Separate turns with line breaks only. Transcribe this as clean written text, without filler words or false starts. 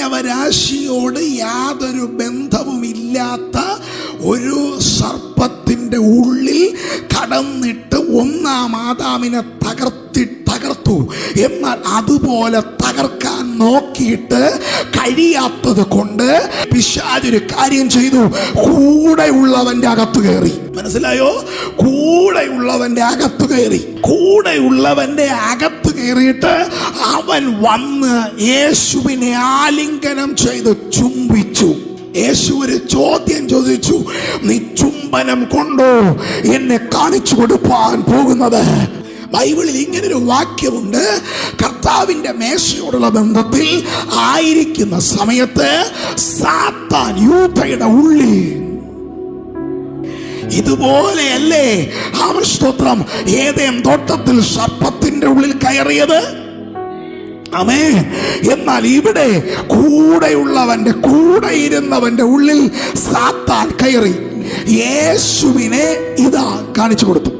മാനവരാശിയോട് യാതൊരു ബന്ധവുമില്ലാത്ത ഒരു സർപ്പത്തിന്റെ ഉള്ളിൽ കടന്നിട്ട് ഒന്നാം ആദാമിനെ തകർത്തു. എന്നാൽ അതുപോലെ തകർക്കാൻ നോക്കിയിട്ട് കഴിയാത്തത് കൊണ്ട് പിശാചൊരു കാര്യം ചെയ്തു, കൂടെയുള്ളവന്റെ അകത്ത് കയറി. മനസ്സിലായോ? കൂടെയുള്ളവന്റെ അകത്ത് കയറിയിട്ട് അവൻ വന്ന് യേശുവിനെ ആലിംഗനം ചെയ്ത് ചുംബിച്ചു. യേശു ഒരു ചോദ്യം ചോദിച്ചു, നീ ചുംബനം കൊണ്ടോ എന്നെ കാണിച്ചു കൊടുപ്പാൻ പോകുന്നത്? ബൈബിളിൽ ഇങ്ങനൊരു വാക്യമുണ്ട്, കർത്താവിന്റെ മേശയോടുള്ള ബന്ധത്തിൽ ആയിരിക്കുന്ന സമയത്ത് സാത്താൻ യൂദയുടെ ഉള്ളിൽ ഇതുപോലെയല്ലേ സ്തോത്രം ഏദേൻ തോട്ടത്തിൽ സർപ്പത്തിന്റെ ഉള്ളിൽ കയറിയത്? ആമേൻ. എന്നാൽ ഇവിടെ കൂടെ ഇരുന്നവന്റെ ഉള്ളിൽ സാത്താൻ കയറി യേശുവിനെ ഇതാ കാണിച്ചു കൊടുത്തു.